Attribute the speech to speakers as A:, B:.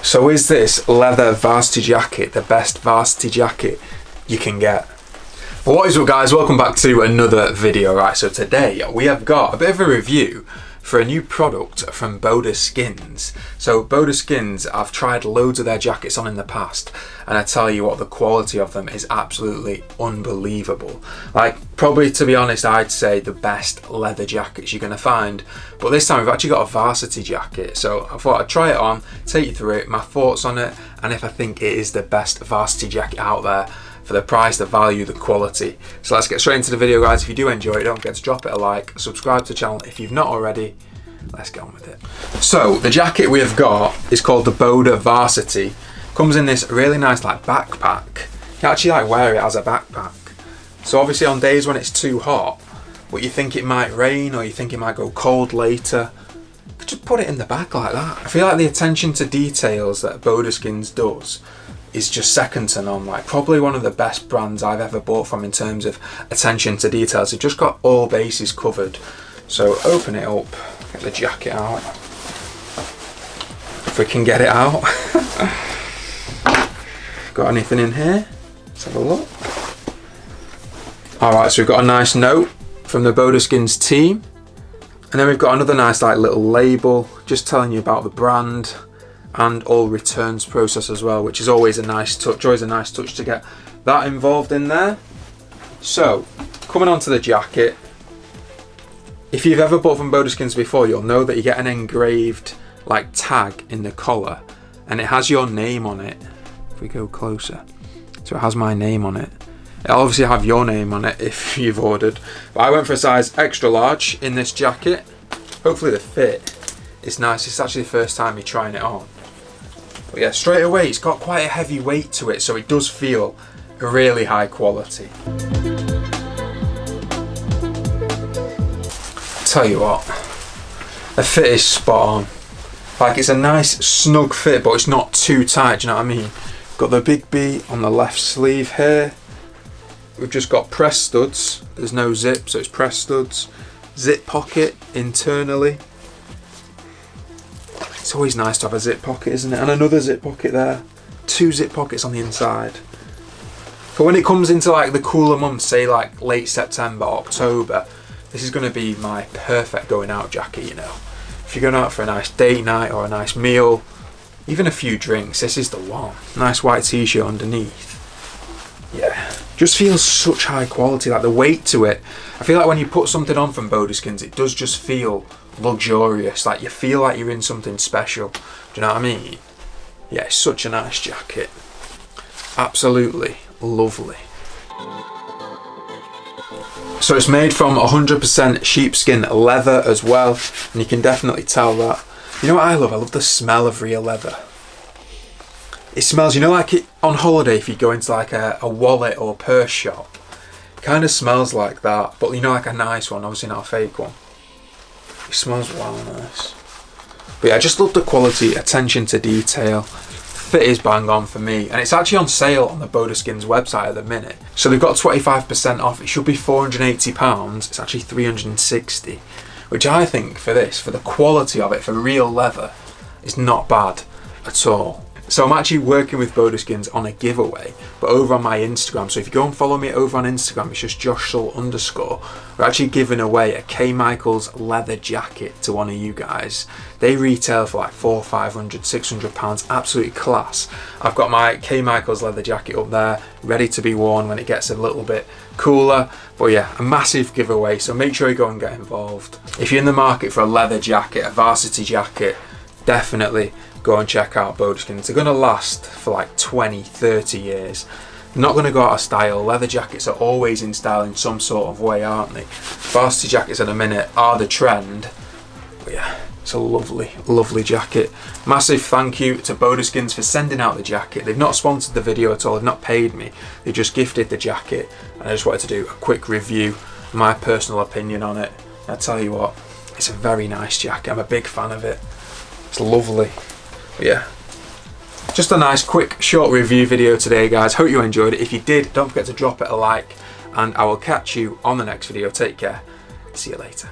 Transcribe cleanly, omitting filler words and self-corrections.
A: So is this leather varsity jacket the best varsity jacket you can get? Well, what is up guys, welcome back to another video. Right, so today we have got a bit of a review for a new product from BODA Skins. So BODA Skins, I've tried loads of their jackets on in the past, and I tell you what, the quality of them is absolutely unbelievable. Like, probably, to be honest, I'd say the best leather jackets you're gonna find. But this time we've actually got a varsity jacket, so I thought I'd try it on, take you through it, my thoughts on it, and if I think it is the best varsity jacket out there for the price, the value, the quality. So let's get straight into the video guys. If you do enjoy it, don't forget to drop it a like, subscribe to the channel if you've not already. Let's get on with it. So the jacket we have got is called the BODA Varsity. Comes in this really nice like backpack. You can actually like wear it as a backpack. So obviously on days when it's too hot, but you think it might rain or you think it might go cold later, you could just put it in the back like that. I feel like the attention to details that BODA Skins does is just second to none. Like, probably one of the best brands I've ever bought from in terms of attention to details. They've just got all bases covered. So open it up, get the jacket out, if we can get it out. Got anything in here? Let's have a look. Alright, so we've got a nice note from the BODA Skins team, and then we've got another nice like little label just telling you about the brand and all returns process as well, which is always a nice touch. Always a nice touch to get that involved in there. So coming on to the jacket, if you've ever bought from BODA Skins before, you'll know that you get an engraved like tag in the collar, and it has your name on it. If we go closer, so it has my name on it. It'll obviously have your name on it if you've ordered, but I went for a size extra large in this jacket. Hopefully the fit is nice. It's actually the first time you're trying it on. But yeah, straight away it's got quite a heavy weight to it, so it does feel really high quality. Tell you what, the fit is spot on. Like, it's a nice snug fit, but it's not too tight, do you know what I mean? Got the big B on the left sleeve here. We've just got press studs. There's no zip, so it's press studs. Zip pocket internally. It's always nice to have a zip pocket, isn't it? And another zip pocket there. Two zip pockets on the inside. But when it comes into like the cooler months, say like late September, October, this is going to be my perfect going out jacket, you know. If you're going out for a nice date night or a nice meal, even a few drinks, this is the one. Nice white t-shirt underneath. Yeah, just feels such high quality, like the weight to it. I feel like when you put something on from BODA Skins, it does just feel luxurious, like you feel like you're in something special. Do you know what I mean? Yeah, it's such a nice jacket. Absolutely lovely. So it's made from 100% sheepskin leather as well, and you can definitely tell that. You know what I love? I love the smell of real leather. It smells, you know, like it on holiday if you go into like a wallet or purse shop. It kind of smells like that, but you know, like a nice one, obviously not a fake one. It smells wow nice. But yeah, I just love the quality, attention to detail. Fit is bang on for me, and it's actually on sale on the BODA Skins website at the minute. So they've got 25% off. It should be £480. It's actually £360, which I think for this, for the quality of it, for real leather, is not bad at all. So I'm actually working with BODA Skins on a giveaway, but over on my Instagram. So if you go and follow me over on Instagram, it's just joshsul_. We're actually giving away a K. Michaels leather jacket to one of you guys. They retail for like £400, £500, £600, absolutely class. I've got my K. Michaels leather jacket up there, ready to be worn when it gets a little bit cooler. But yeah, a massive giveaway, so make sure you go and get involved. If you're in the market for a leather jacket, a varsity jacket, definitely go and check out BODA Skins. They're going to last for like 20, 30 years. They're not going to go out of style. Leather jackets are always in style in some sort of way, aren't they? Varsity jackets at a minute are the trend. But yeah, it's a lovely, lovely jacket. Massive thank you to BODA Skins for sending out the jacket. They've not sponsored the video at all. They've not paid me. They just gifted the jacket. And I just wanted to do a quick review, my personal opinion on it. And I tell you what, it's a very nice jacket. I'm a big fan of it. It's lovely. But yeah, just a nice quick short review video today guys. Hope you enjoyed it. If you did, don't forget to drop it a like, and I will catch you on the next video. Take care. See you later.